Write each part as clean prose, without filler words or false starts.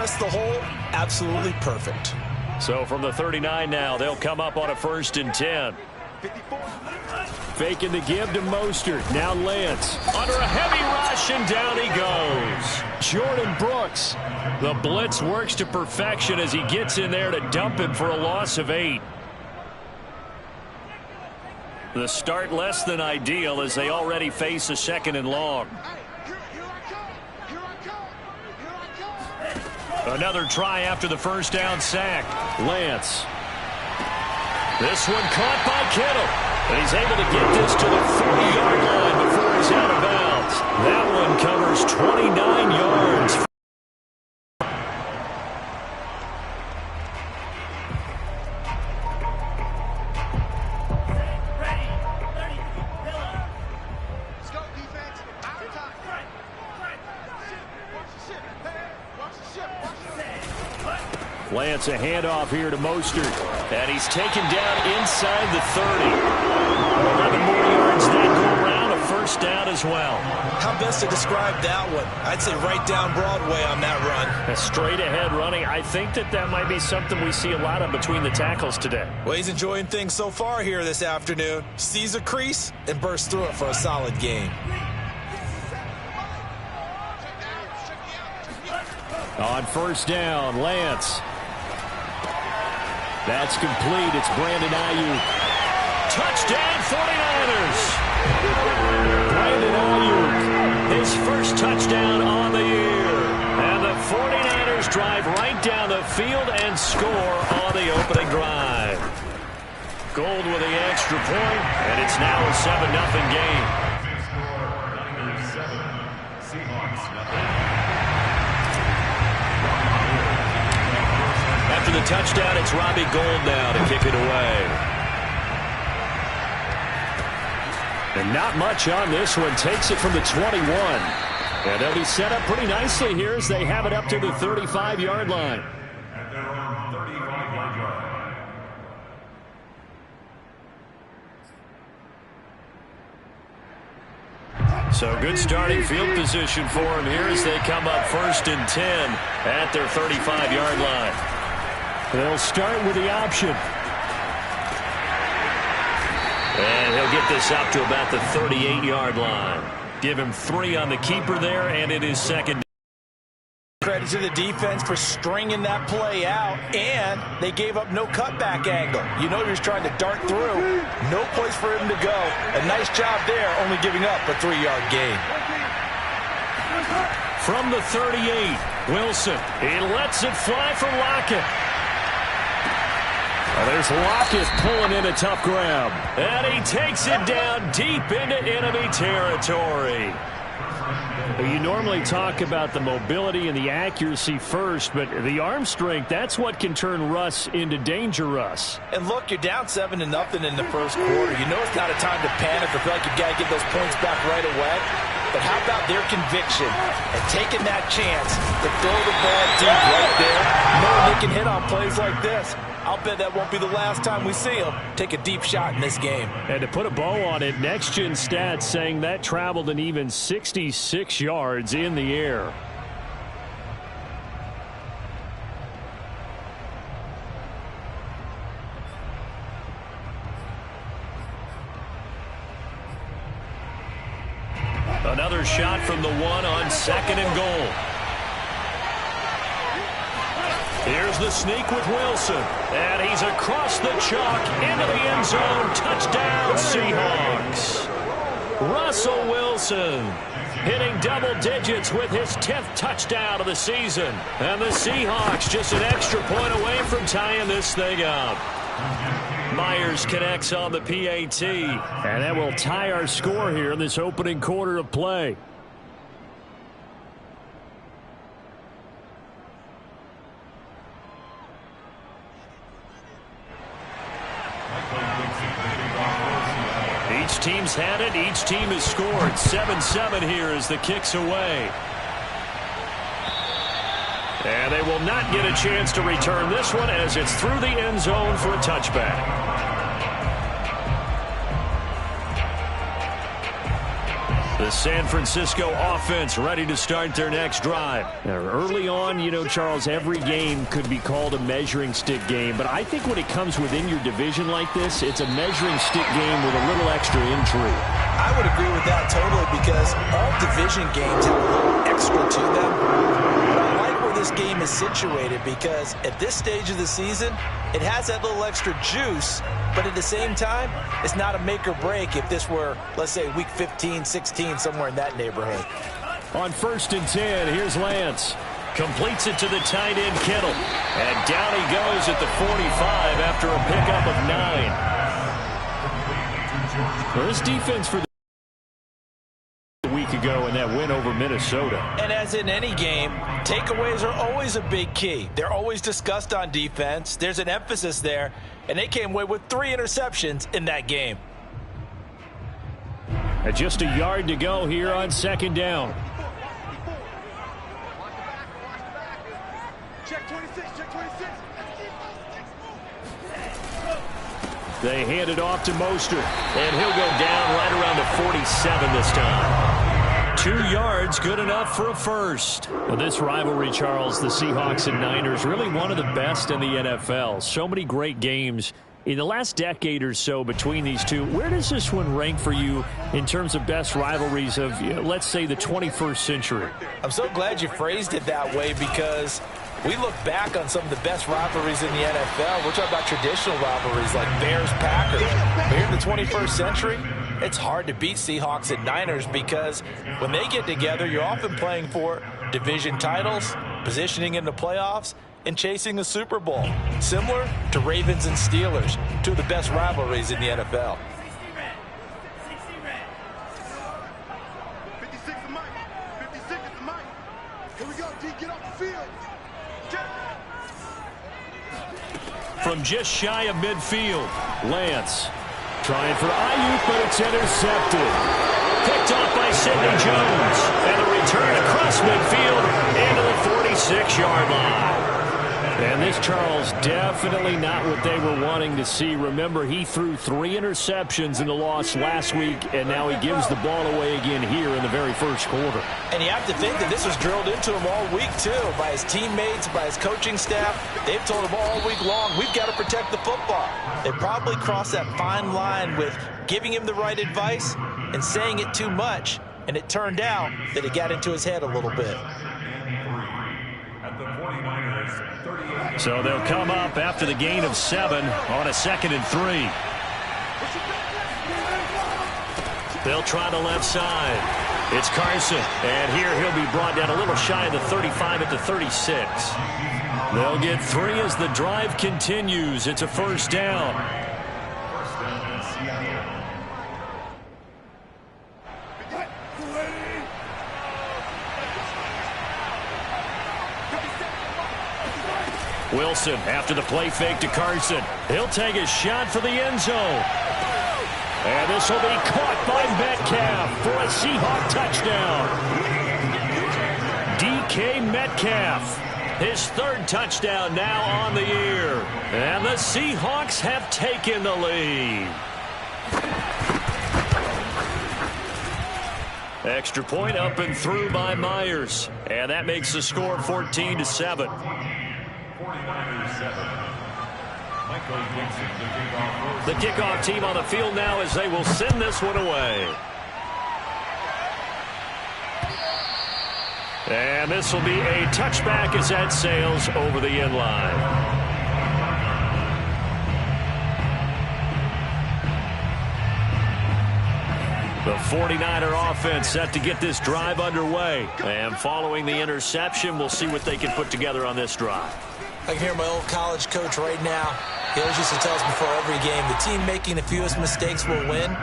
assess the whole, absolutely perfect. So from the 39 now, they'll come up on a 1st and 10. Faking the give to Mostert. Now Lance under a heavy rush, and down he goes. Jordan Brooks. The blitz works to perfection as he gets in there to dump him for a loss of 8. The start less than ideal as they already face a 2nd and long. Another try after the 1st down sack. Lance. This one caught by Kittle. And he's able to get this to the 40-yard line before he's out of bounds. That one covers 29 yards. Lance, a handoff here to Mostert. And he's taken down inside the 30. 11 more yards that go around, a 1st down as well. How best to describe that one? I'd say right down Broadway on that run. A straight ahead running. I think that might be something we see a lot of between the tackles today. Well, he's enjoying things so far here this afternoon. Sees a crease and bursts through it for a solid gain. On 1st down, Lance. That's complete. It's Brandon Ayuk. Touchdown, 49ers. Brandon Ayuk, his 1st touchdown on the year. And the 49ers drive right down the field and score on the opening drive. Gold with the extra point, and it's now a 7-0 game. After the touchdown, it's Robbie Gould now to kick it away. And not much on this one. Takes it from the 21. And they'll be set up pretty nicely here as they have it up to the 35-yard line. So good starting field position for them here as they come up 1st and 10 at their 35-yard line. They'll start with the option. And he'll get this up to about the 38-yard line. Give him 3 on the keeper there, and it is 2nd. Credit to the defense for stringing that play out, and they gave up no cutback angle. You know he was trying to dart through. No place for him to go. A nice job there, only giving up a 3-yard gain. From the 38, Wilson. He lets it fly for Lockett. There's Lockett pulling in a tough grab. And he takes it down deep into enemy territory. You normally talk about the mobility and the accuracy first, but the arm strength, that's what can turn Russ into danger Russ. And look, you're down 7-0 in the 1st quarter. You know it's not a time to panic or feel like you've got to get those points back right away. But how about their conviction and taking that chance to throw the ball deep right there, knowing they can hit on plays like this. I'll bet that won't be the last time we see him take a deep shot in this game. And to put a bow on it, Next Gen Stats saying that traveled an even 66 yards in the air. Another shot from the 1 on 2nd and goal. Here's the sneak with Wilson. And he's across the chalk into the end zone. Touchdown, Seahawks. Russell Wilson hitting double digits with his 10th touchdown of the season. And the Seahawks just an extra point away from tying this thing up. Myers connects on the PAT. And that will tie our score here in this opening quarter of play. Each team's had it. Each team has scored. 7-7 here as the kick's away. And they will not get a chance to return this one as it's through the end zone for a touchback. The San Francisco offense ready to start their next drive. Now, early on, you know, Charles, every game could be called a measuring stick game. But I think when it comes within your division like this, it's a measuring stick game with a little extra intrigue. I would agree with that totally because all division games have a little extra to them. But I like where this game is situated because at this stage of the season, it has that little extra juice. But at the same time, it's not a make or break if this were, let's say, week 15, 16, somewhere in that neighborhood. On 1st and 10, here's Lance. Completes it to the tight end, Kittle. And down he goes at the 45 after a pickup of 9. Well, this defense for a week ago in that win over Minnesota. And as in any game, takeaways are always a big key. They're always discussed on defense. There's an emphasis there. And they came away with 3 interceptions in that game. And just a yard to go here on 2nd down. Check 26, check 26. They hand it off to Mostert. And he'll go down right around the 47 this time. 2 yards, good enough for a first. Well, this rivalry, Charles, the Seahawks and Niners, really one of the best in the NFL. So many great games in the last decade or so between these two. Where does this one rank for you in terms of best rivalries of, let's say, the 21st century? I'm so glad you phrased it that way because we look back on some of the best rivalries in the NFL. We're talking about traditional rivalries like Bears-Packers. But here in the 21st century, it's hard to beat Seahawks and Niners because when they get together, you're often playing for division titles, positioning in the playoffs, and chasing a Super Bowl. Similar to Ravens and Steelers, 2 of the best rivalries in the NFL. 56 is Mike. 56 is Mike. Here we go, D. Get off the field. From just shy of midfield, Lance trying for Ayuk, but it's intercepted. Picked off by Sidney Jones. And a return across midfield into the 46-yard line. And this, Charles, definitely not what they were wanting to see. Remember, he threw 3 interceptions in the loss last week, and now he gives the ball away again here in the very first quarter. And you have to think that this was drilled into him all week, too, by his teammates, by his coaching staff. They've told him all week long, we've got to protect the football. They probably crossed that fine line with giving him the right advice and saying it too much, and it turned out that it got into his head a little bit. So they'll come up after the gain of 7 on a 2nd and 3. They'll try the left side. It's Carson. And here he'll be brought down a little shy of the 35 at the 36. They'll get 3 as the drive continues. It's a 1st down. Wilson after the play fake to Carson. He'll take a shot for the end zone. And this will be caught by Metcalf for a Seahawk touchdown. DK Metcalf, his 3rd touchdown now on the year. And the Seahawks have taken the lead. Extra point up and through by Myers. And that makes the score 14-7. The kickoff team on the field now as they will send this one away. And this will be a touchback as that sails over the end line. The 49er offense set to get this drive underway. And following the interception, we'll see what they can put together on this drive. I can hear my old college coach right now. He always used to tell us before every game, the team making the fewest mistakes will win.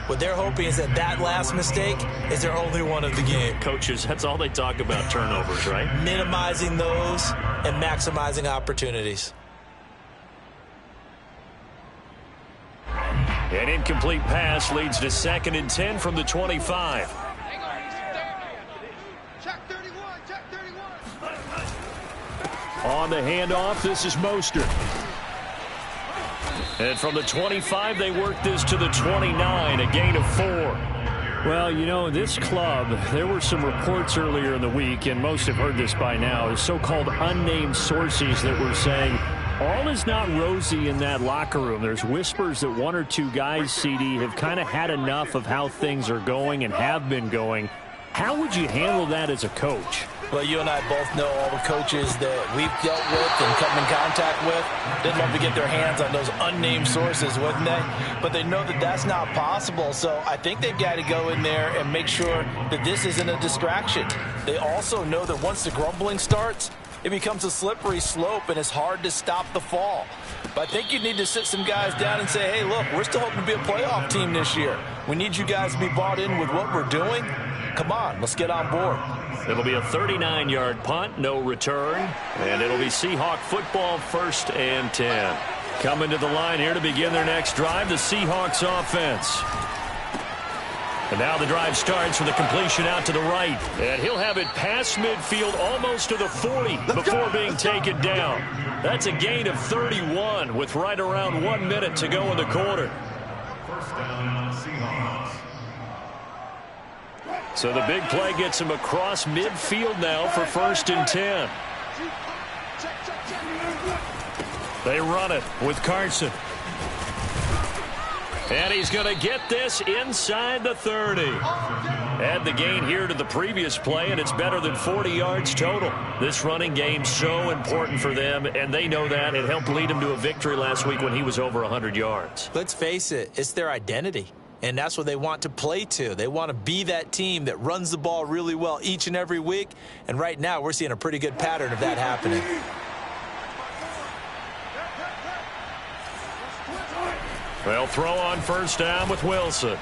What they're hoping is that that last mistake is their only one of the game. Coaches, that's all they talk about, turnovers, right? Minimizing those and maximizing opportunities. An incomplete pass leads to 2nd and 10 from the 25. On the handoff, this is Mostert. And from the 25, they work this to the 29, a gain of 4. Well, you know, this club, there were some reports earlier in the week, and most have heard this by now, so-called unnamed sources that were saying all is not rosy in that locker room. There's whispers that one or two guys, CD, have kind of had enough of how things are going and have been going. How would you handle that as a coach? Well, you and I both know all the coaches that we've dealt with and come in contact with. They'd love to get their hands on those unnamed sources, wouldn't they? But they know that that's not possible. So I think they've got to go in there and make sure that this isn't a distraction. They also know that once the grumbling starts, it becomes a slippery slope, and it's hard to stop the fall. But I think you need to sit some guys down and say, hey, look, we're still hoping to be a playoff team this year. We need you guys to be bought in with what we're doing. Come on, let's get on board. It'll be a 39-yard punt, no return, and it'll be Seahawk football, 1st and 10. Coming to the line here to begin their next drive, the Seahawks offense. And now the drive starts with a completion out to the right. And he'll have it past midfield almost to the 40 before being taken down. That's a gain of 31 with right around 1 minute to go in the quarter. First down, Seahawks. So the big play gets him across midfield now for 1st and 10. They run it with Carson. And he's going to get this inside the 30. Add the gain here to the previous play, and it's better than 40 yards total. This running game's so important for them, and they know that. It helped lead them to a victory last week when he was over 100 yards. Let's face it, it's their identity. And that's what they want to play to. They want to be that team that runs the ball really well each and every week. And right now, we're seeing a pretty good pattern of that happening. They'll throw on 1st down with Wilson.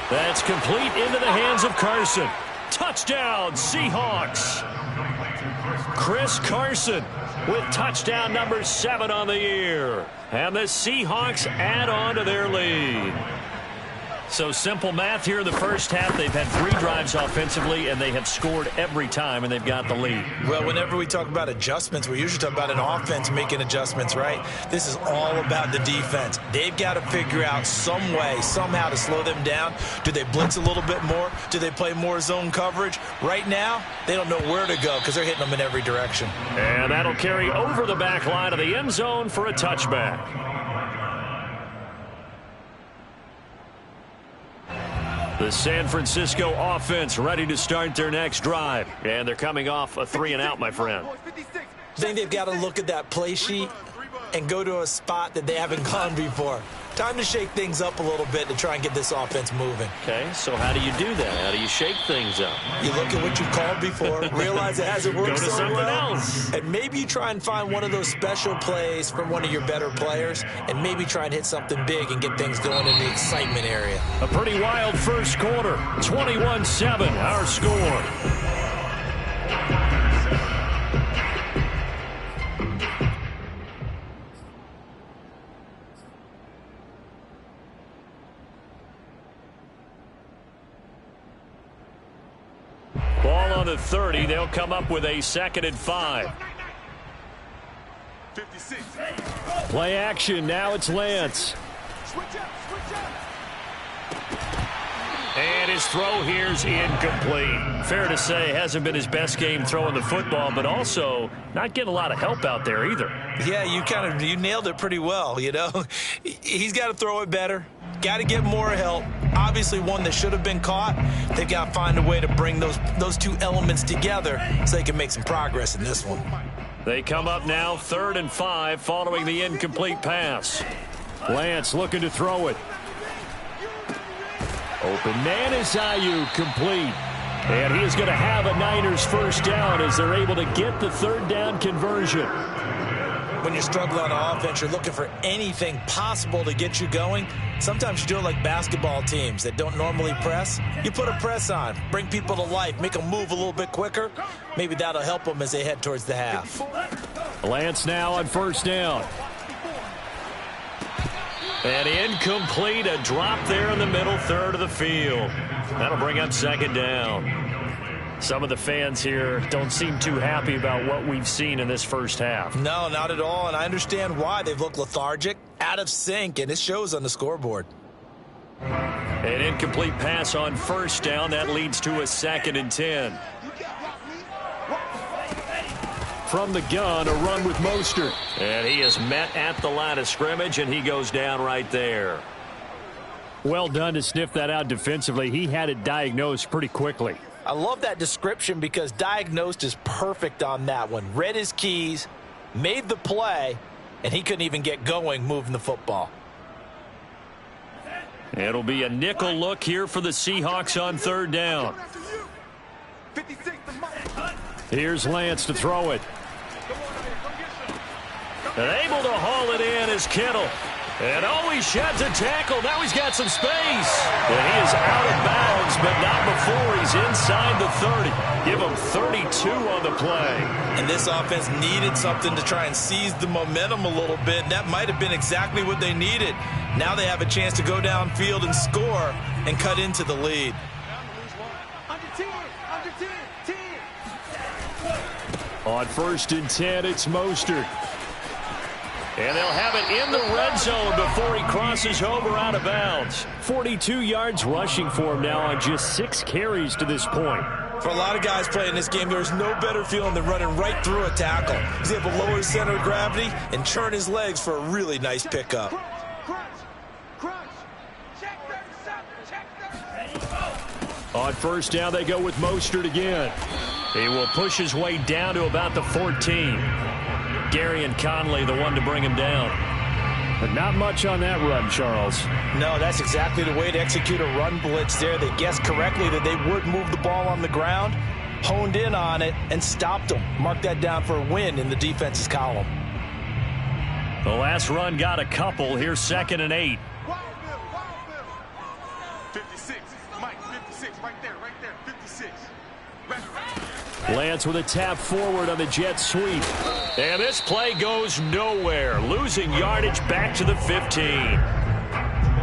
That's complete into the hands of Carson. Touchdown, Seahawks. Chris Carson with touchdown number 7 on the year. And the Seahawks add on to their lead. So simple math here in the first half. They've had 3 drives offensively, and they have scored every time, and they've got the lead. Well, whenever we talk about adjustments, we usually talk about an offense making adjustments, right? This is all about the defense. They've got to figure out some way, somehow to slow them down. Do they blitz a little bit more? Do they play more zone coverage? Right now, they don't know where to go because they're hitting them in every direction. And that'll carry over the back line of the end zone for a touchback. The San Francisco offense ready to start their next drive. And they're coming off a 3-and-out, my friend. I think they've got to look at that play sheet and go to a spot that they haven't gone before. Time to shake things up a little bit to try and get this offense moving. Okay, so how do you do that? How do you shake things up? You look at what you've called before, realize it hasn't worked so something well, else. and maybe you try and find one of those special plays from one of your better players, and maybe try and hit something big and get things going in the excitement area. A pretty wild first quarter. 21-7, our score. Ball on the 30. They'll come up with a 2nd and 5. 56. Play action. Now it's Lance. And his throw here's incomplete. Fair to say, hasn't been his best game throwing the football, but also not getting a lot of help out there either. Yeah, you nailed it pretty well, you know. He's got to throw it better. Got to get more help. Obviously one that should have been caught. They've got to find a way to bring those two elements together so they can make some progress in this one. They come up now 3rd and 5 following the incomplete pass. Lance looking to throw it. Open man is Ayuk, complete. And he is going to have a Niners 1st down as they're able to get the 3rd down conversion. When you're struggling on offense, you're looking for anything possible to get you going. Sometimes you do it like basketball teams that don't normally press. You put a press on, bring people to life, make them move a little bit quicker. Maybe that'll help them as they head towards the half. Lance now on 1st down. And incomplete, a drop there in the middle 3rd of the field. That'll bring up 2nd down. Some of the fans here don't seem too happy about what we've seen in this first half. No, not at all, and I understand why. They've looked lethargic, out of sync, and it shows on the scoreboard. An incomplete pass on first down. That leads to a 2nd and 10. From the gun, a run with Mostert. And he is met at the line of scrimmage, and he goes down right there. Well done to sniff that out defensively. He had it diagnosed pretty quickly. I love that description because diagnosed is perfect on that one. Read his keys, made the play, and he couldn't even get going moving the football. It'll be a nickel look here for the Seahawks on 3rd down. Here's Lance to throw it. And able to haul it in is Kittle. And he sheds a tackle. Now he's got some space. And he is out of bounds, but not before he's inside the 30. Give him 32 on the play. And this offense needed something to try and seize the momentum a little bit. And that might have been exactly what they needed. Now they have a chance to go downfield and score and cut into the lead. On 1st and 10, it's Mostert. And they'll have it in the red zone before he crosses over out of bounds. 42 yards rushing for him now on just 6 carries to this point. For a lot of guys playing this game, there's no better feeling than running right through a tackle. He's able to lower his center of gravity and churn his legs for a really nice pickup. On 1st down, they go with Mostert again. He will push his way down to about the 14. Gary and Conley, the one to bring him down. But not much on that run, Charles. No, that's exactly the way to execute a run blitz there. They guessed correctly that they would move the ball on the ground, honed in on it, and stopped them. Mark that down for a win in the defense's column. The last run got a couple. Here's 2nd and 8. 56. Mike, 56. Right there. 56. Lance with a tap forward on the jet sweep. And this play goes nowhere. Losing yardage back to the 15.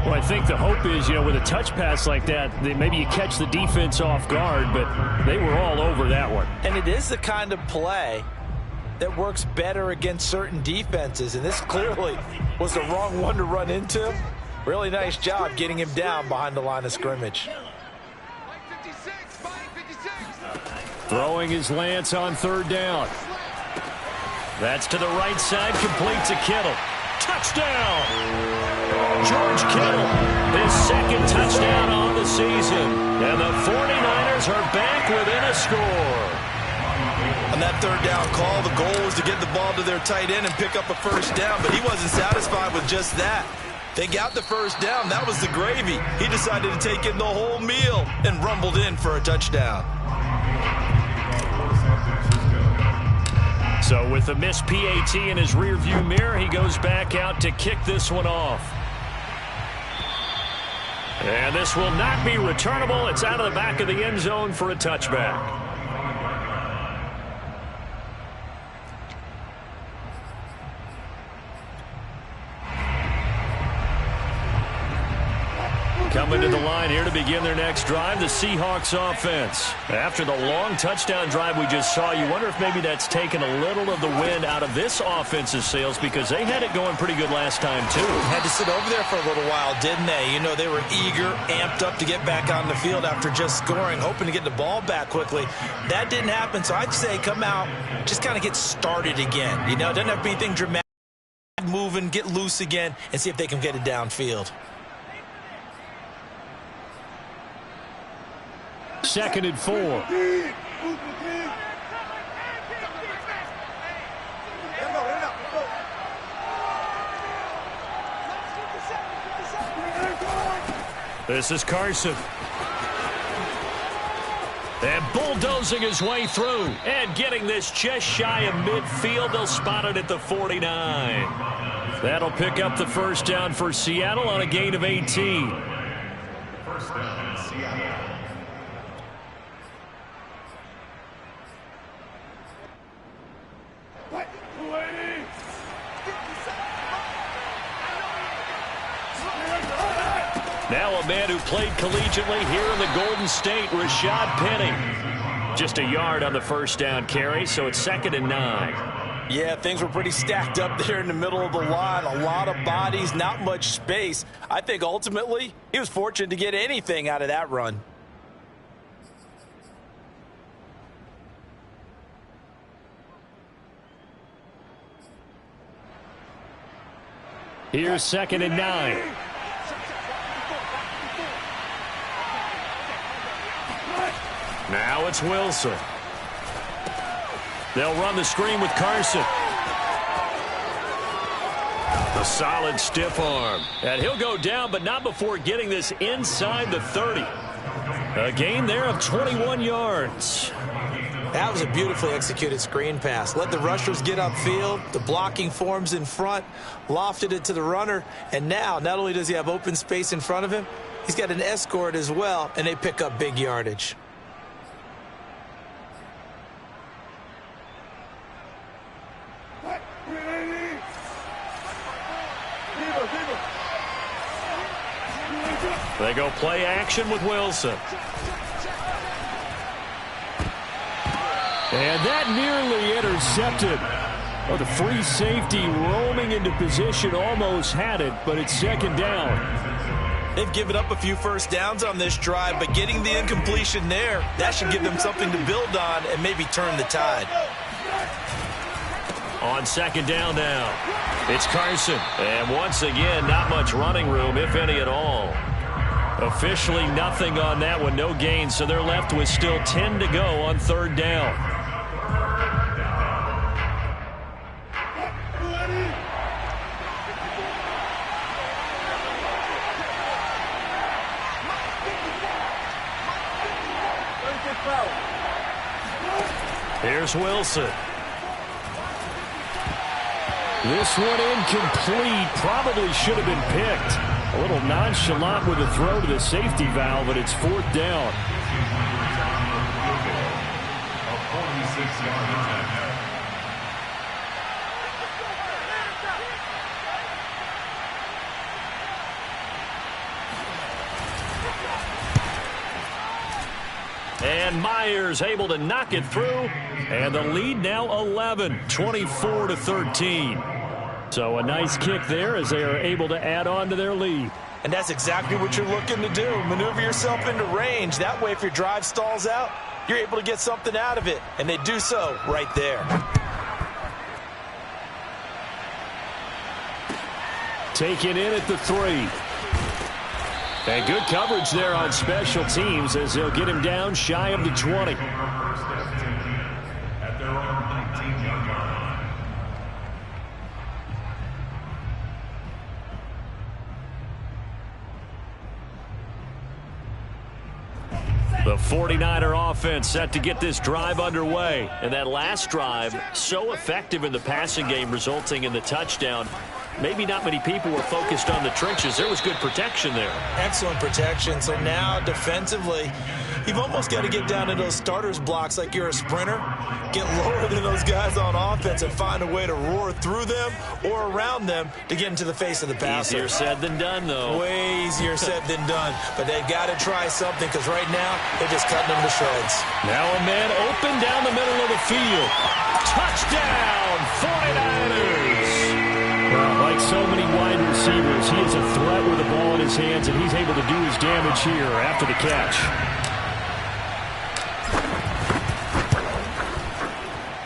Well, I think the hope is, with a touch pass like that, maybe you catch the defense off guard, but they were all over that one. And it is the kind of play that works better against certain defenses, and this clearly was the wrong one to run into. Really nice job getting him down behind the line of scrimmage. Throwing his Lance on 3rd down. That's to the right side, complete to Kittle. Touchdown! George Kittle, his 2nd touchdown on the season. And the 49ers are back within a score. On that 3rd down call, the goal was to get the ball to their tight end and pick up a 1st down, but he wasn't satisfied with just that. They got the 1st down. That was the gravy. He decided to take in the whole meal and rumbled in for a touchdown. So with the missed PAT in his rearview mirror, he goes back out to kick this one off. And this will not be returnable. It's out of the back of the end zone for a touchback. Coming to the line here to begin their next drive, the Seahawks offense. After the long touchdown drive we just saw, you wonder if maybe that's taken a little of the wind out of this offense's sails because they had it going pretty good last time, too. Had to sit over there for a little while, didn't they? They were eager, amped up to get back on the field after just scoring, hoping to get the ball back quickly. That didn't happen, so I'd say come out, just kind of get started again. It doesn't have to be anything dramatic. Moving, get loose again, and see if they can get it downfield. 2nd and 4. This is Carson. And bulldozing his way through. And getting this just shy of midfield. They'll spot it at the 49. That'll pick up the 1st down for Seattle on a gain of 18. 1st down, Seattle. Now a man who played collegiately here in the Golden State, Rashad Penny. Just a yard on the 1st down carry, so it's 2nd and 9. Yeah, things were pretty stacked up there in the middle of the line. A lot of bodies, not much space. I think ultimately he was fortunate to get anything out of that run. Here's 2nd and 9. Now it's Wilson. They'll run the screen with Carson. A solid stiff arm. And he'll go down, but not before getting this inside the 30. A gain there of 21 yards. That was a beautifully executed screen pass. Let the rushers get upfield. The blocking forms in front. Lofted it to the runner. And now, not only does he have open space in front of him, he's got an escort as well, and they pick up big yardage. They go play action with Wilson. And that nearly intercepted. Oh, the free safety roaming into position almost had it, but it's 2nd down. They've given up a few first downs on this drive, but getting the incompletion there, that should give them something to build on and maybe turn the tide. On 2nd down now, it's Carson. And once again, not much running room, if any at all. Officially nothing on that one, no gain, so they're left with still 10 to go on 3rd down. Here's Wilson. This one incomplete. Probably should have been picked. A little nonchalant with a throw to the safety valve, but it's 4th down. And Myers able to knock it through. And the lead now 11, 24-13. So a nice kick there as they are able to add on to their lead. And that's exactly what you're looking to do. Maneuver yourself into range. That way, if your drive stalls out, you're able to get something out of it. And they do so right there. Taken in at the 3. And good coverage there on special teams as they'll get him down shy of the 20. The 49er offense set to get this drive underway. And that last drive, so effective in the passing game, resulting in the touchdown. Maybe not many people were focused on the trenches. There was good protection there. Excellent protection. So now defensively, you've almost got to get down to those starters blocks like you're a sprinter. Get lower than those guys on offense and find a way to roar through them or around them to get into the face of the passer. Easier said than done, though. Way easier said than done. But they've got to try something because right now they're just cutting them to shreds. Now a man open down the middle of the field. Touchdown, 49ers. Well, like so many wide receivers, he is a threat with the ball in his hands, and he's able to do his damage here after the catch.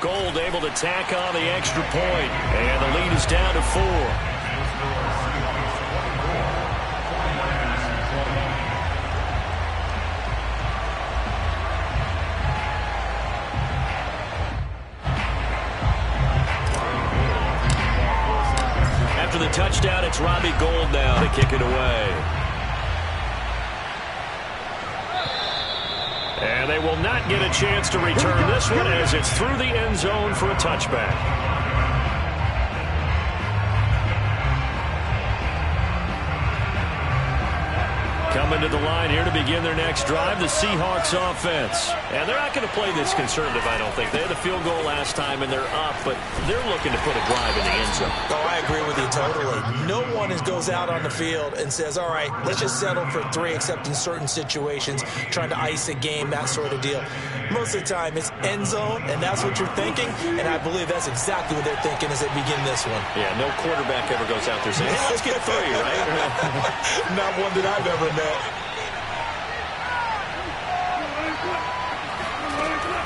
Gold able to tack on the extra point, and the lead is down to 4. After the touchdown, it's Robbie Gould now to kick it away. And they will not get a chance to return this one as it's through the end zone for a touchback. Coming to the line here to begin their next drive, the Seahawks offense. And they're not going to play this conservative, I don't think. They had a field goal last time, and they're up, but they're looking to put a drive in the end zone. Oh, I agree with you totally. No one goes out on the field and says, all right, let's just settle for 3, except in certain situations, trying to ice a game, that sort of deal. Most of the time, it's end zone, and that's what you're thinking, and I believe that's exactly what they're thinking as they begin this one. Yeah, no quarterback ever goes out there saying, hey, let's get 3, right? Not one that I've ever met.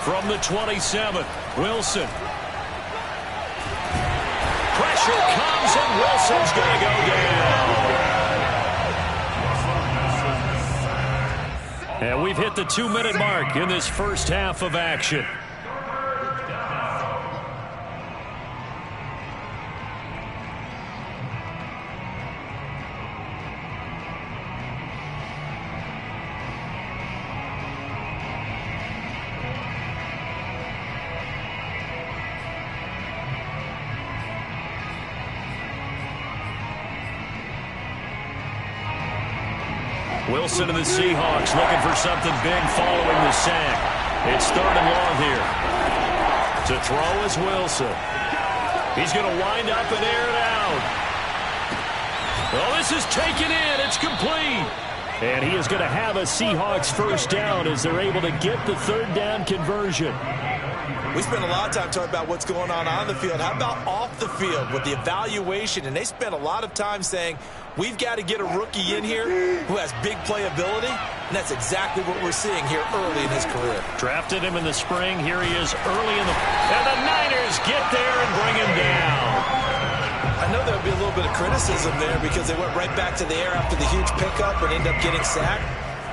From the 27th, Wilson. Pressure comes, and Wilson's going to go down. And we've hit the 2-minute mark in this first half of action. Wilson and the Seahawks looking for something big following the sack. It's 3rd and long here. To throw is Wilson. He's going to wind up and air it out. Oh, this is taken in. It's complete. And he is going to have a Seahawks first down as they're able to get the 3rd down conversion. We spent a lot of time talking about what's going on the field. How about off the field with the evaluation? And they spent a lot of time saying, we've got to get a rookie in here who has big playability. And that's exactly what we're seeing here early in his career. Drafted him in the spring. Here he is early in the... And the Niners get there and bring him down. I know there'll be a little bit of criticism there because they went right back to the air after the huge pickup and end up getting sacked.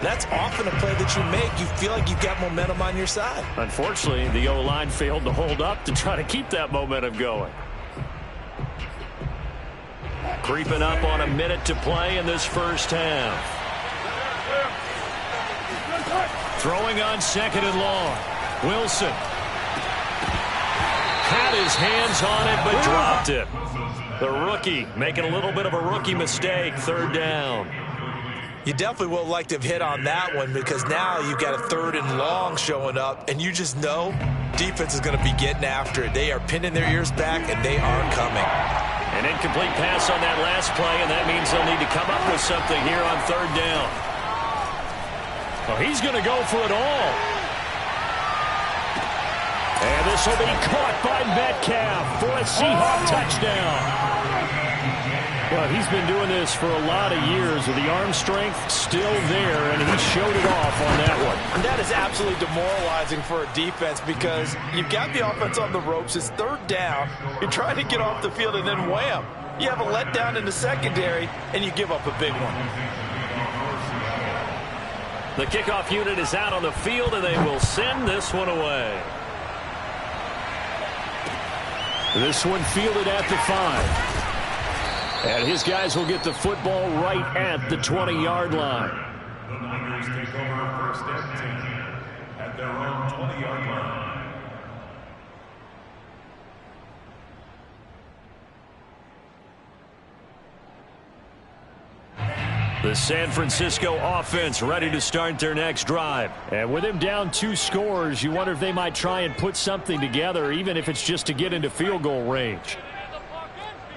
That's often a play that you make. You feel like you've got momentum on your side. Unfortunately, the O-line failed to hold up to try to keep that momentum going. Creeping up on a minute to play in this first half. Throwing on 2nd and long. Wilson. Had his hands on it, but dropped it. The rookie making a little bit of a rookie mistake. 3rd down. You definitely would like to have hit on that one because now you've got a 3rd and long showing up, and you just know defense is going to be getting after it. They are pinning their ears back, and they are coming. An incomplete pass on that last play, and that means they'll need to come up with something here on 3rd down. Well, he's going to go for it all. And this will be caught by Metcalf for a Seahawk touchdown. Well, he's been doing this for a lot of years with the arm strength still there, and he showed it off on that one. And that is absolutely demoralizing for a defense because you've got the offense on the ropes. It's 3rd down. You're trying to get off the field, and then wham, you have a letdown in the secondary, and you give up a big one. The kickoff unit is out on the field, and they will send this one away. This one fielded at the 5. And his guys will get the football right at the 20-yard line. The Niners take over 1st and 10 at their own 20-yard line. The San Francisco offense ready to start their next drive. And with him down 2 scores, you wonder if they might try and put something together, even if it's just to get into field goal range.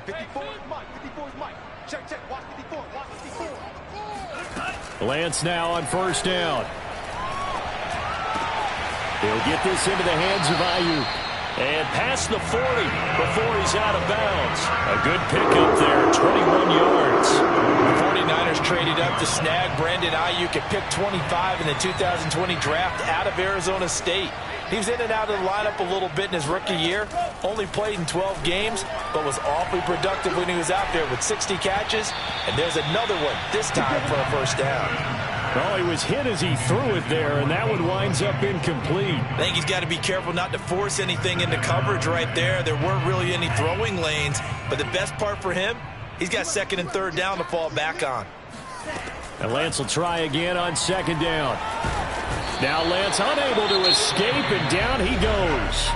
54 is Mike. 54 is Mike. Check, check. Watch 54. Watch 54. Lance now on 1st down. He'll get this into the hands of Ayuk. And past the 40 before he's out of bounds. A good pickup there, 21 yards. The 49ers traded up to snag Brandon Ayuk at pick 25 in the 2020 draft out of Arizona State. He was in and out of the lineup a little bit in his rookie year. Only played in 12 games, but was awfully productive when he was out there with 60 catches. And there's another one, this time for a 1st down. Oh, he was hit as he threw it there, and that one winds up incomplete. I think he's got to be careful not to force anything into coverage right there. There weren't really any throwing lanes, but the best part for him, he's got 2nd and 3rd down to fall back on. And Lance will try again on 2nd down. Now Lance unable to escape, and down he goes.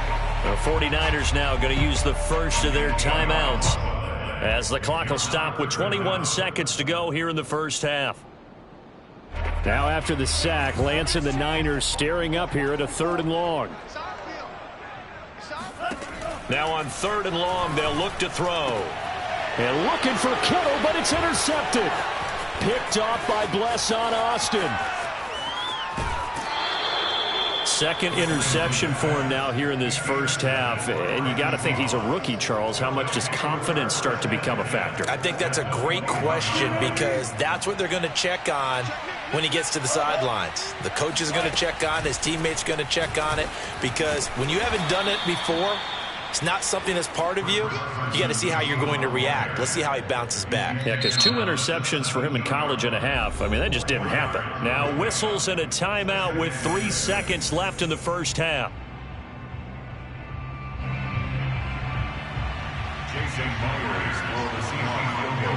The 49ers now going to use the first of their timeouts as the clock will stop with 21 seconds to go here in the first half. Now after the sack, Lance and the Niners staring up here at a 3rd and long. Now on 3rd and long, they'll look to throw. And looking for Kittle, but it's intercepted. Picked off by Blesson Austin. Second interception for him now here in this first half. And you got to think he's a rookie, Charles. How much does confidence start to become a factor? I think that's a great question because that's what they're going to check on when he gets to the sidelines. The coach is going to check on it. His teammates going to check on it because when you haven't done it before, it's not something that's part of you. You got to see how you're going to react. Let's see how he bounces back. Yeah, because 2 interceptions for him in college and a half. I mean, that just didn't happen. Now whistles and a timeout with 3 seconds left in the first half. Jason Myers for the Seahawks field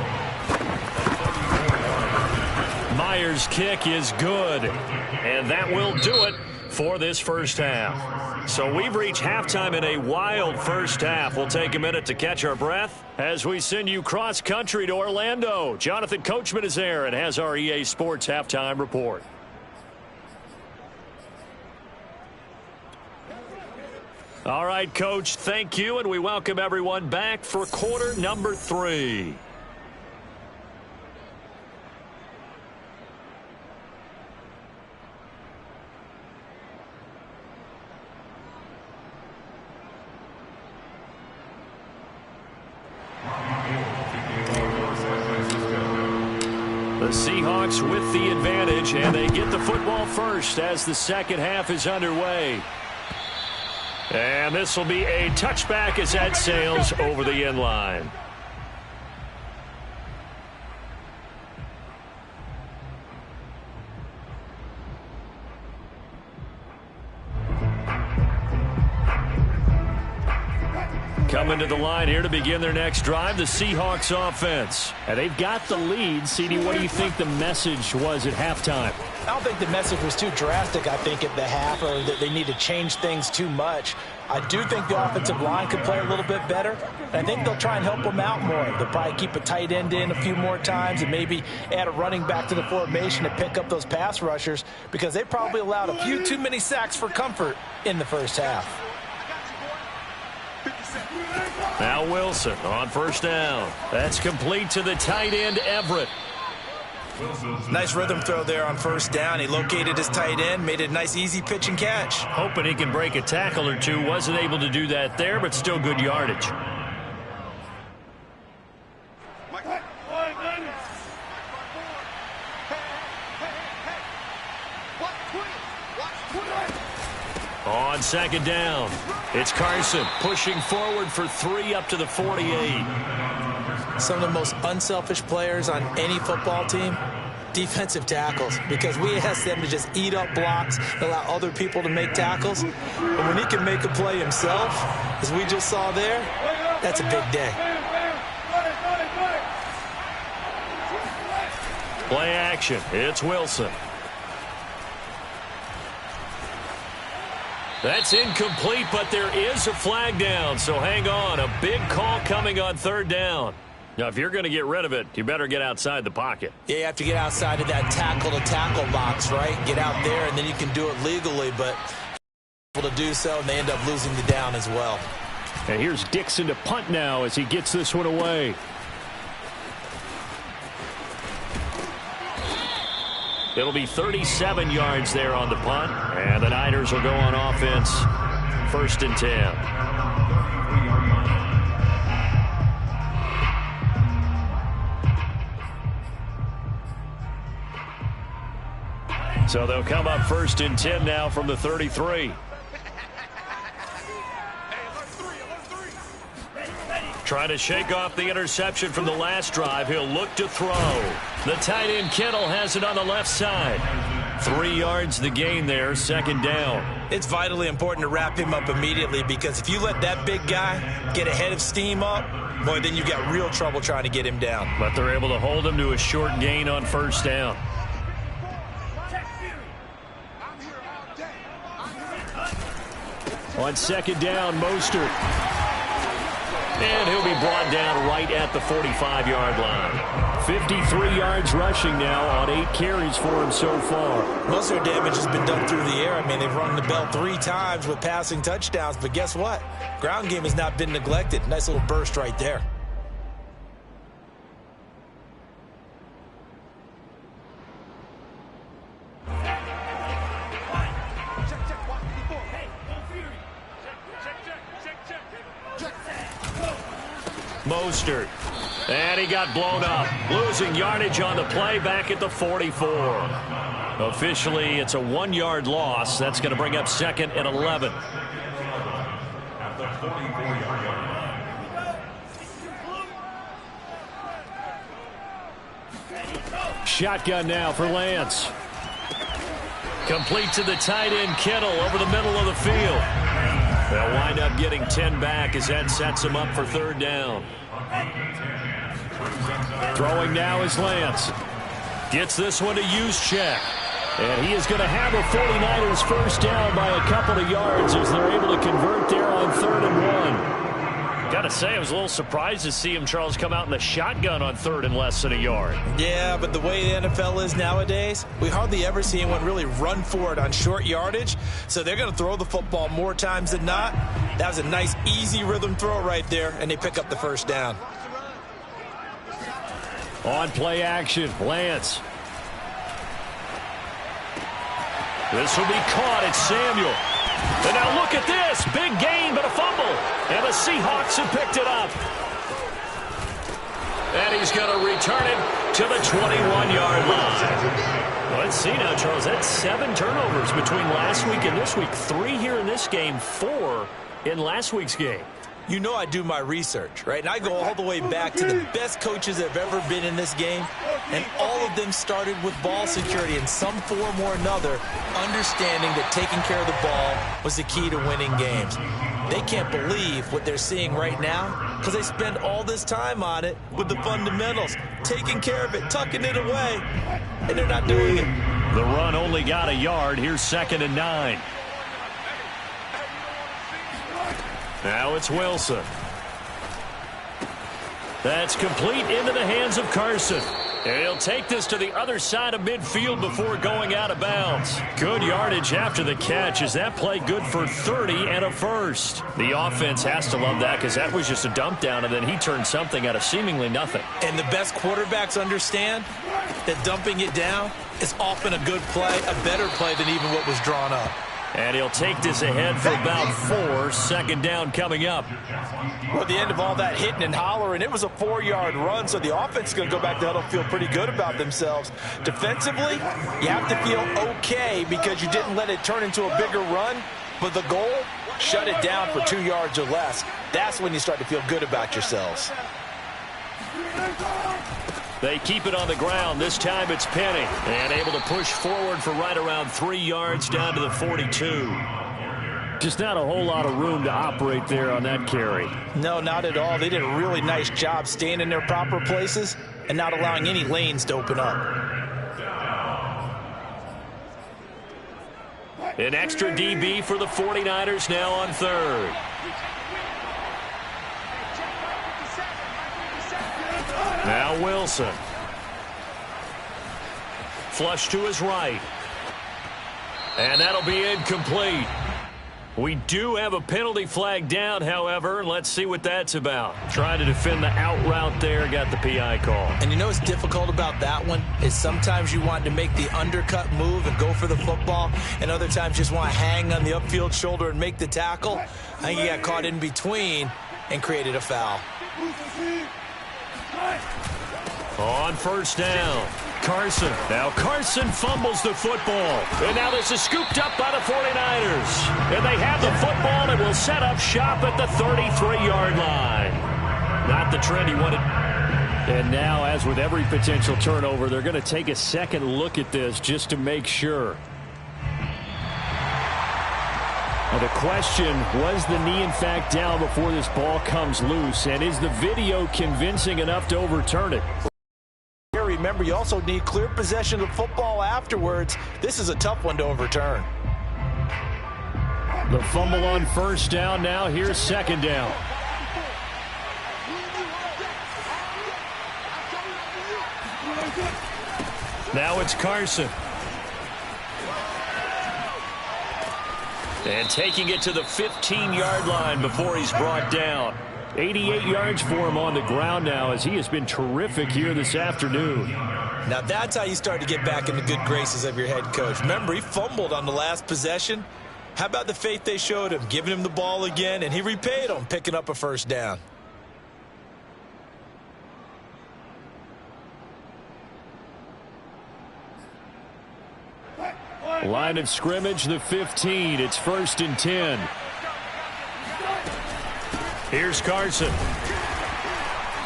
goal. Myers' kick is good. And that will do it for this first half. So we've reached halftime in a wild first half. We'll take a minute to catch our breath as we send you cross-country to Orlando. Jonathan Coachman is there and has our EA Sports halftime report. All right, Coach, thank you, and we welcome everyone back for quarter number 3. The Seahawks with the advantage, and they get the football first as the second half is underway. And this will be a touchback as that sails over the end line. Coming to the line here to begin their next drive, the Seahawks offense. And they've got the lead. CD, what do you think the message was at halftime? I don't think the message was too drastic, I think, at the half, or that they need to change things too much. I do think the offensive line could play a little bit better. I think they'll try and help them out more. They'll probably keep a tight end in a few more times and maybe add a running back to the formation to pick up those pass rushers because they probably allowed a few too many sacks for comfort in the first half. Now Wilson on first down. That's complete to the tight end, Everett. Nice rhythm throw there on first down. He located his tight end, made a nice easy pitch and catch. Hoping he can break a tackle or two. Wasn't able to do that there, but still good yardage. On second down, it's Carson pushing forward for 3 up to the 48. Some of the most unselfish players on any football team, defensive tackles, because we ask them to just eat up blocks, allow other people to make tackles. And when he can make a play himself, as we just saw there, that's a big day. Play action. It's Wilson. That's incomplete, but there is a flag down, so hang on. A big call coming on third down. Now, if you're going to get rid of it, you better get outside the pocket. Yeah, you have to get outside of that tackle-to-tackle box, right? Get out there, and then you can do it legally, but able to do so, and they end up losing the down as well. And here's Dixon to punt now as he gets this one away. It'll be 37 yards there on the punt, and the Niners will go on offense, 1st and 10. So they'll come up 1st and 10 now from the 33. Trying to shake off the interception from the last drive. He'll look to throw. The tight end Kittle has it on the left side. 3 yards the gain there, 2nd down. It's vitally important to wrap him up immediately because if you let that big guy get ahead of steam up, boy, then you've got real trouble trying to get him down. But they're able to hold him to a short gain on 1st down. On 2nd down, Mostert. And he'll be brought down right at the 45-yard line. 53 yards rushing now on 8 carries for him so far. Most of their damage has been done through the air. I mean, they've rung the bell 3 times with passing touchdowns, but guess what? Ground game has not been neglected. Nice little burst right there. Mostert. And he got blown up. Losing yardage on the play back at the 44. Officially, it's a 1-yard loss. That's going to bring up 2nd and 11. At the 44-yard line. Shotgun now for Lance. Complete to the tight end, Kittle, over the middle of the field. They'll wind up getting 10 back as that sets them up for 3rd down. Throwing now is Lance. Gets this one to Juszczyk. And he is going to have a 49ers first down by a couple of yards as they're able to convert there on 3rd and 1. Got to say, I was a little surprised to see him, Charles, come out in the shotgun on 3rd and less than a yard. Yeah, but the way the NFL is nowadays, we hardly ever see anyone really run for it on short yardage. So they're going to throw the football more times than not. That was a nice, easy rhythm throw right there, and they pick up the first down. On play action, Lance. This will be caught. It's Samuel. And now look at this. Big gain, but a fumble. And the Seahawks have picked it up. And he's going to return it to the 21-yard line. Let's see now, Charles. That's 7 turnovers between last week and this week. 3 here in this game, 4 in last week's game. You know I do my research, right? And I go all the way back to the best coaches that have ever been in this game, and all of them started with ball security in some form or another, understanding that taking care of the ball was the key to winning games. They can't believe what they're seeing right now because they spend all this time on it with the fundamentals, taking care of it, tucking it away, and they're not doing it. The run only got a yard. Here's 2nd and 9. Now it's Wilson. That's complete into the hands of Carson. And he'll take this to the other side of midfield before going out of bounds. Good yardage after the catch. Is that play good for 30 and a first? The offense has to love that because that was just a dump down, and then he turned something out of seemingly nothing. And the best quarterbacks understand that dumping it down is often a good play, a better play than even what was drawn up. And he'll take this ahead for about 4. 2nd down coming up. Well, at the end of all that hitting and hollering, it was a 4-yard run, so the offense is going to go back to huddle, feel pretty good about themselves. Defensively, you have to feel okay because you didn't let it turn into a bigger run, but the goal, shut it down for 2 yards or less. That's when you start to feel good about yourselves. They keep it on the ground. This time it's Penny. And able to push forward for right around 3 yards down to the 42. Just not a whole lot of room to operate there on that carry. No, not at all. They did a really nice job staying in their proper places and not allowing any lanes to open up. An extra DB for the 49ers now on 3rd. Now Wilson. Flush to his right. And that'll be incomplete. We do have a penalty flag down, however. Let's see what that's about. Trying to defend the out route there. Got the PI call. And you know what's difficult about that one is sometimes you want to make the undercut move and go for the football, and other times you just want to hang on the upfield shoulder and make the tackle. I think he got caught in between and created a foul. On 1st down, Carson. Now Carson fumbles the football. And now this is scooped up by the 49ers. And they have the football and will set up shop at the 33-yard line. Not the trend he wanted. And now, as with every potential turnover, they're going to take a second look at this just to make sure. Now the question, was the knee in fact down before this ball comes loose? And is the video convincing enough to overturn it? Remember, you also need clear possession of the football afterwards. This is a tough one to overturn. The fumble on 1st down. Now here's 2nd down. Now it's Carson. And taking it to the 15-yard line before he's brought down. 88 yards for him on the ground now as he has been terrific here this afternoon. Now that's how you start to get back in the good graces of your head coach. Remember, he fumbled on the last possession. How about the faith they showed him, giving him the ball again, and he repaid them, picking up a first down. Line of scrimmage, the 15. It's 1st and 10. Here's Carson.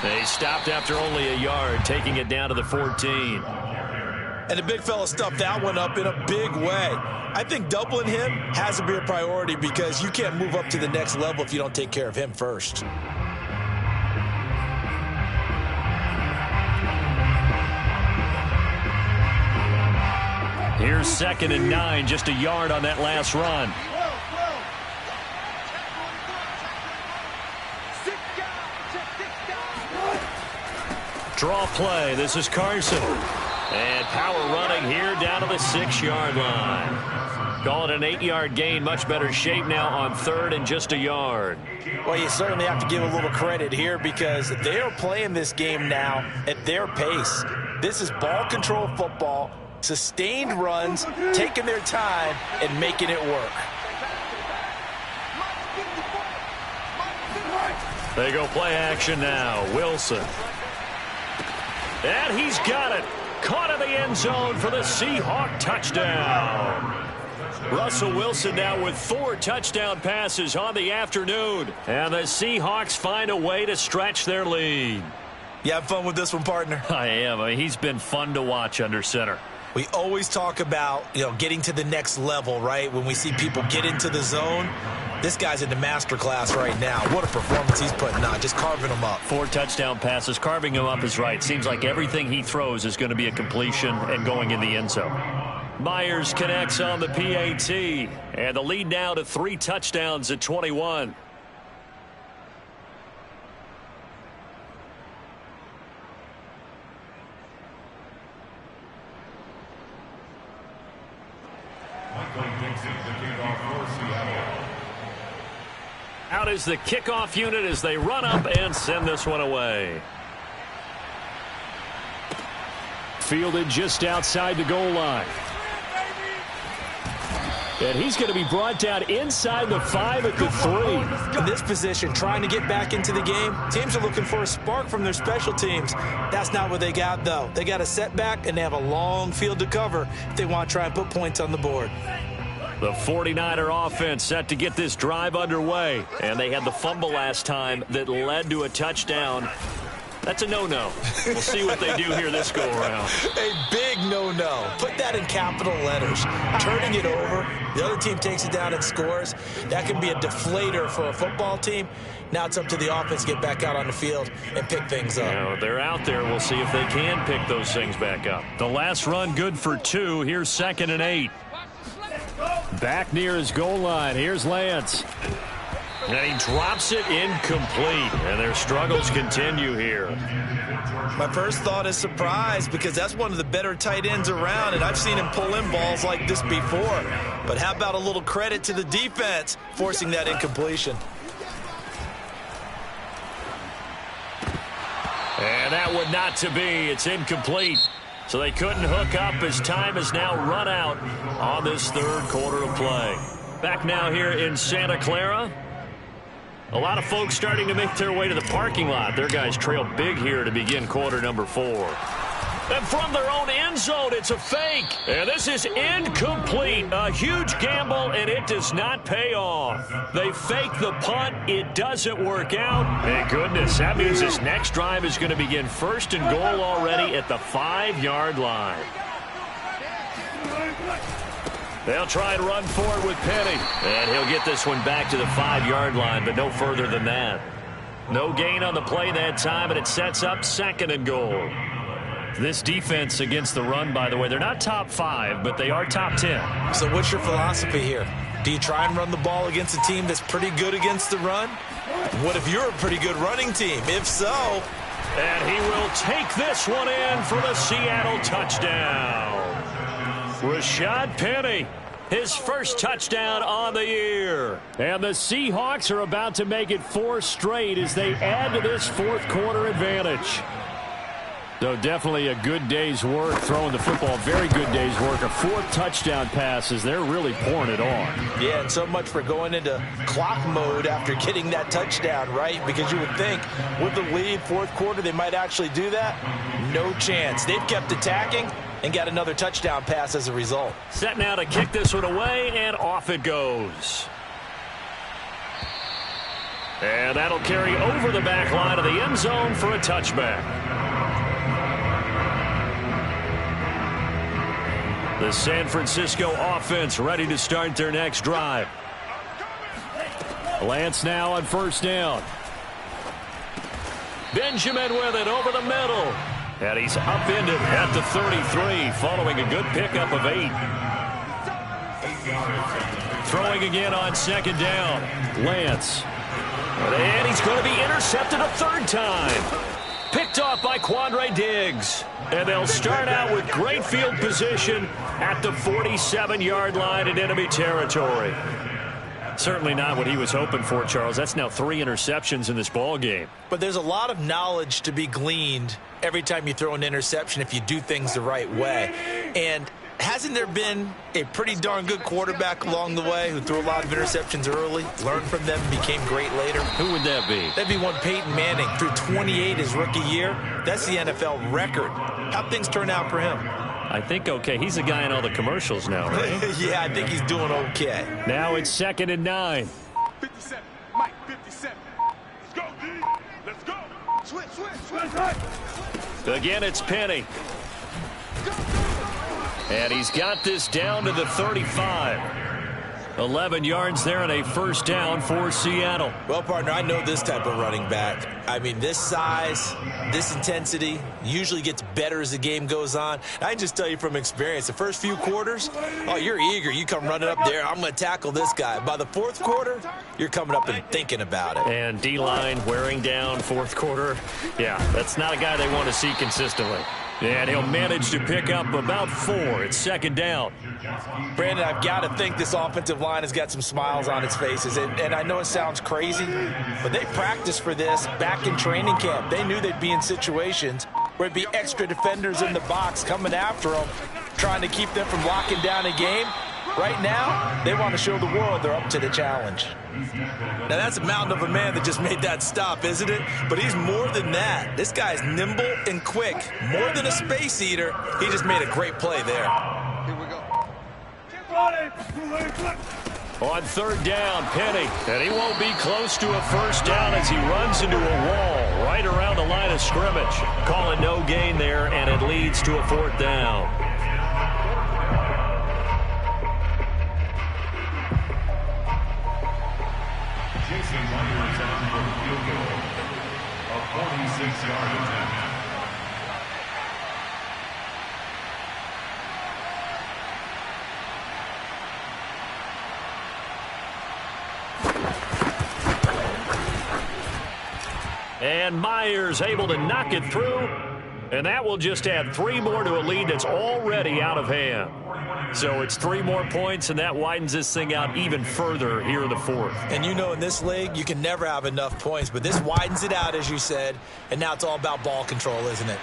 They stopped after only a yard, taking it down to the 14. And the big fella stuffed that one up in a big way. I think doubling him has to be a priority because you can't move up to the next level if you don't take care of him first. Here's 2nd and 9, just a yard on that last run. Draw play. This is Carson. And power running here down to the 6-yard line. Call it an 8-yard gain. Much better shape now on 3rd and just a yard. Well, you certainly have to give a little credit here because they are playing this game now at their pace. This is ball control football, sustained runs, taking their time and making it work. They go play action now. Wilson. And he's got it. Caught in the end zone for the Seahawk touchdown. Russell Wilson now with 4 touchdown passes on the afternoon. And the Seahawks find a way to stretch their lead. You have fun with this one, partner? I am. I mean, he's been fun to watch under center. We always talk about, getting to the next level, right? When we see people get into the zone, this guy's in the master class right now. What a performance he's putting on, just carving them up. 4 touchdown passes. Carving him up is right. Seems like everything he throws is going to be a completion and going in the end zone. Myers connects on the PAT. And the lead now to 3 touchdowns at 21. Out is the kickoff unit as they run up and send this one away. Fielded just outside the goal line. And he's going to be brought down inside the 5 at the 3. In this position, trying to get back into the game, teams are looking for a spark from their special teams. That's not what they got, though. They got a setback, and they have a long field to cover if they want to try and put points on the board. The 49er offense set to get this drive underway. And they had the fumble last time that led to a touchdown. That's a no-no. We'll see what they do here this go-around. A big no-no. Put that in capital letters. Turning it over, the other team takes it down and scores. That can be a deflator for a football team. Now it's up to the offense to get back out on the field and pick things up. Now, they're out there. We'll see if they can pick those things back up. The last run good for 2. Here's 2nd and 8. Back near his goal line. Here's Lance. And he drops it incomplete. And their struggles continue here. My first thought is surprise because that's one of the better tight ends around, and I've seen him pull in balls like this before. But how about a little credit to the defense forcing that incompletion? And that would not to be. It's incomplete. So they couldn't hook up as time has now run out on this 3rd quarter of play. Back now here in Santa Clara. A lot of folks starting to make their way to the parking lot. Their guys trail big here to begin quarter number 4. And from their own end zone, it's a fake. And this is incomplete. A huge gamble, and it does not pay off. They fake the punt. It doesn't work out. Thank goodness. That means this next drive is going to begin 1st and goal already at the 5-yard line. They'll try and run forward with Penny. And he'll get this one back to the 5-yard line, but no further than that. No gain on the play that time, and it sets up 2nd and goal. This defense against the run, by the way, they're not top 5, but they are top 10. So what's your philosophy here? Do you try and run the ball against a team that's pretty good against the run? What if you're a pretty good running team? If so, And he will take this one in for the Seattle touchdown. Rashad Penny, his first touchdown on the year. And the Seahawks are about to make it 4 straight as they add to this fourth quarter advantage. So definitely a good day's work throwing the football. Very good day's work. A 4th touchdown pass as they're really pouring it on. Yeah, and so much for going into clock mode after getting that touchdown, right? Because you would think with the lead, fourth quarter, they might actually do that. No chance. They've kept attacking and got another touchdown pass as a result. Set now to kick this one away, and off it goes. And that'll carry over the back line of the end zone for a touchback. The San Francisco offense ready to start their next drive. Lance now on first down. Benjamin with it over the middle. And he's upended at the 33 following a good pickup of 8. Throwing again on second down. Lance. And he's going to be intercepted a 3rd time. Picked off by Quandre Diggs. And they'll start out with great field position at the 47-yard line in enemy territory. Certainly not what he was hoping for, Charles. That's now 3 interceptions in this ball game. But there's a lot of knowledge to be gleaned every time you throw an interception if you do things the right way. And hasn't there been a pretty darn good quarterback along the way who threw a lot of interceptions early, learned from them, and became great later? Who would that be? That'd be one Peyton Manning. Threw 28 his rookie year. That's the NFL record. How'd things turn out for him? I think okay. He's the guy in all the commercials now, right? Yeah, I think he's doing okay. Now it's 2nd and 9. 57. Mike, 57. Let's go, D. Let's go. Switch. Again, it's Penny. And he's got this down to the 35. 11 yards there and a first down for Seattle. Well, partner, I know this type of running back. I mean, this size, this intensity usually gets better as the game goes on. I can just tell you from experience, the first few quarters, oh, you're eager. You come running up there, I'm going to tackle this guy. By the 4th quarter, you're coming up and thinking about it. And D-line wearing down 4th quarter. Yeah, that's not a guy they want to see consistently. And he'll manage to pick up about 4. It's 2nd down. Brandon, I've got to think this offensive line has got some smiles on its faces. And I know it sounds crazy, but they practiced for this back in training camp. They knew they'd be in situations where it'd be extra defenders in the box coming after them, trying to keep them from locking down a game. Right now, they want to show the world they're up to the challenge. Now, that's a mountain of a man that just made that stop, isn't it? But he's more than that. This guy's nimble and quick. More than a space eater. He just made a great play there. Here we go. On 3rd down, Penny. And he won't be close to a first down as he runs into a wall right around the line of scrimmage. Calling no gain there, and it leads to a 4th down. Jason Myers on for the field goal. A 46-yard attempt. And Myers able to knock it through. And that will just add 3 more to a lead that's already out of hand. So it's 3 more points, and that widens this thing out even further here in the 4th. And you know, in this league, you can never have enough points, but this widens it out, as you said, and now it's all about ball control, isn't it?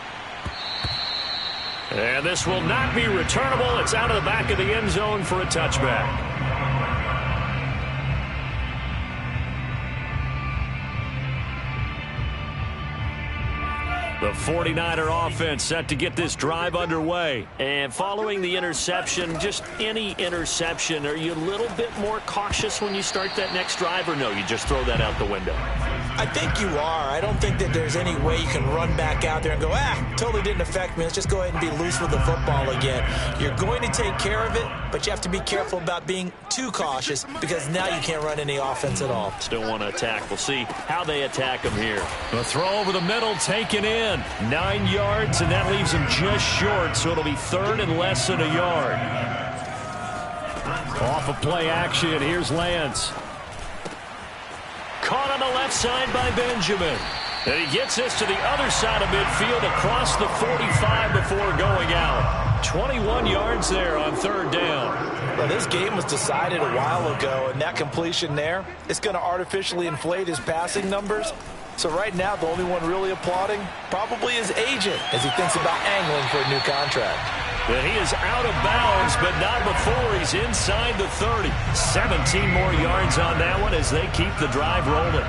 And this will not be returnable. It's out of the back of the end zone for a touchback. The 49er offense set to get this drive underway. And following the interception, just any interception, are you a little bit more cautious when you start that next drive, or no, you just throw that out the window? I think you are. I don't think that there's any way you can run back out there and go, totally didn't affect me. Let's just go ahead and be loose with the football again. You're going to take care of it, but you have to be careful about being too cautious because now you can't run any offense at all. Still want to attack. We'll see how they attack them here. The throw over the middle taken in. 9 yards, and that leaves him just short, so it'll be 3rd and less than a yard. Off of play action, here's Lance. Caught on the left side by Benjamin. And he gets this to the other side of midfield across the 45 before going out. 21 yards there on third down. Well, this game was decided a while ago, and that completion there, it's going to artificially inflate his passing numbers. So right now, the only one really applauding probably his agent as he thinks about angling for a new contract. And he is out of bounds, but not before he's inside the 30. 17 more yards on that one as they keep the drive rolling.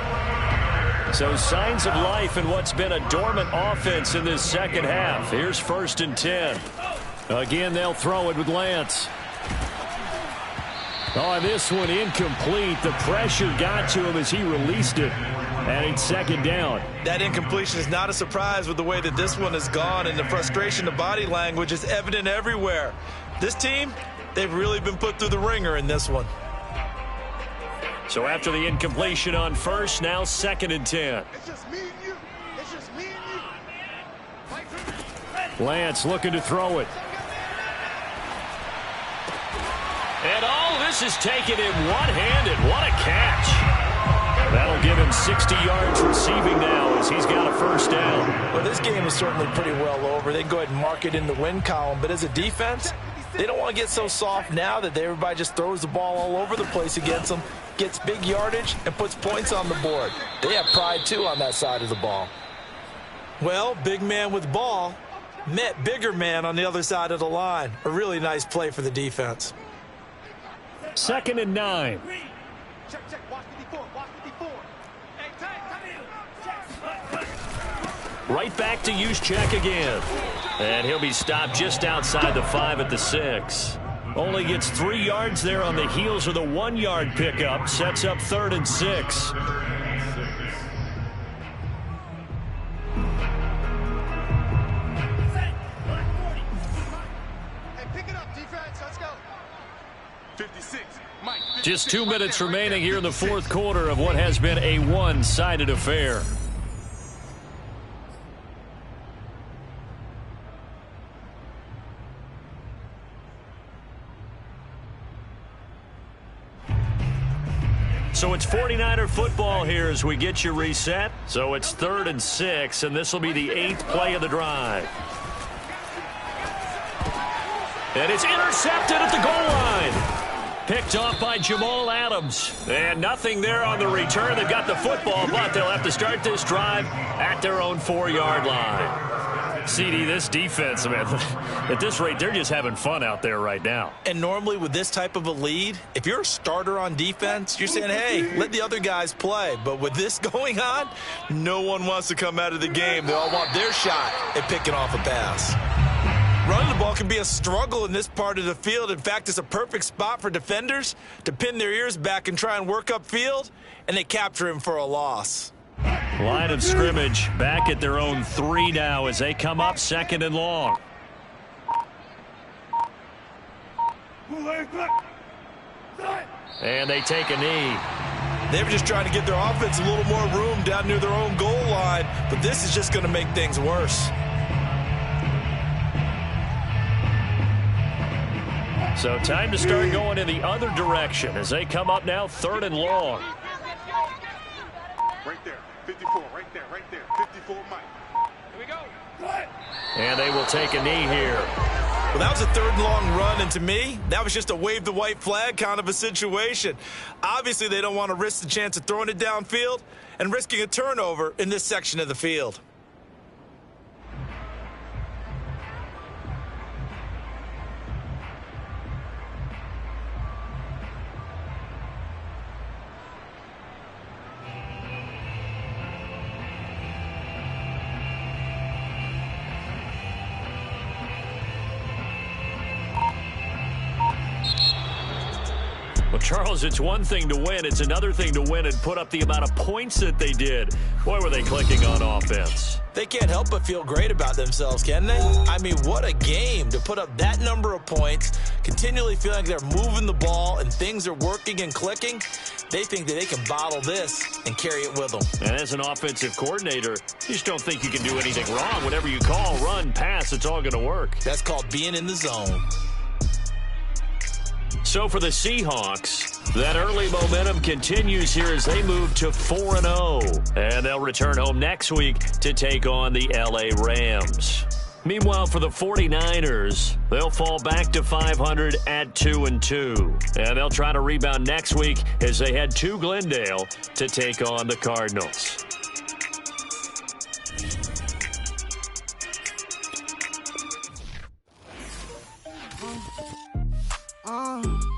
So signs of life in what's been a dormant offense in this second half. Here's 1st and 10. Again, they'll throw it with Lance. Oh, this one incomplete. The pressure got to him as he released it. And it's 2nd down. That incompletion is not a surprise with the way that this one has gone, and the frustration, the body language is evident everywhere. This team, they've really been put through the ringer in this one. So after the incompletion on first, now 2nd and 10. It's just me and you. It's just me and you. Lance looking to throw it. And all this is taken in one-handed. What a catch. That'll give him 60 yards receiving now as he's got a 1st down. Well, this game is certainly pretty well over. They can go ahead and mark it in the win column. But as a defense, they don't want to get so soft now that everybody just throws the ball all over the place against them, gets big yardage, and puts points on the board. They have pride, too, on that side of the ball. Well, big man with ball met bigger man on the other side of the line. A really nice play for the defense. 2nd and 9. Check, check. Watch 54. Watch 54. Hey, Right back to Juszczyk again. And he'll be stopped just outside the 5 at the 6. Only gets 3 yards there on the heels of the 1-yard pickup. Sets up 3rd and 6. Hey, pick it up, defense. Let's go. 56. Mike. 56. Just 2 minutes remaining here in the 4th quarter of what has been a one-sided affair. So it's 49er football here as we get you reset. So it's 3rd and 6, and this will be the 8th play of the drive. And it's intercepted at the goal line. Picked off by Jamal Adams. And nothing there on the return. They've got the football, but they'll have to start this drive at their own 4-yard line. CD, this defense, man, at this rate, they're just having fun out there right now. And normally with this type of a lead, if you're a starter on defense, you're saying, hey, let the other guys play. But with this going on, no one wants to come out of the game. They all want their shot at picking off a pass. Running the ball can be a struggle in this part of the field. In fact, it's a perfect spot for defenders to pin their ears back and try and work upfield, and they capture him for a loss. Line of scrimmage back at their own 3 now as they come up 2nd and long. And they take a knee. They were just trying to get their offense a little more room down near their own goal line, but this is just going to make things worse. So time to start going in the other direction as they come up now 3rd and long. Right there. 54. Right there. Right there. 54, Mike. Here we go. And they will take a knee here. Well, that was a 3rd and long run, and to me, that was just a wave the white flag kind of a situation. Obviously, they don't want to risk the chance of throwing it downfield and risking a turnover in this section of the field. Well, Charles, it's one thing to win. It's another thing to win and put up the amount of points that they did. Boy, were they clicking on offense. They can't help but feel great about themselves, can they? I mean, what a game to put up that number of points, continually feeling like they're moving the ball and things are working and clicking. They think that they can bottle this and carry it with them. And as an offensive coordinator, you just don't think you can do anything wrong. Whatever you call, run, pass, it's all going to work. That's called being in the zone. So for the Seahawks, That early momentum continues here as they move to 4-0. And they'll return home next week to take on the LA Rams. Meanwhile, for the 49ers, they'll fall back to 500 at 2-2. And they'll try to rebound next week as they head to Glendale to take on the Cardinals.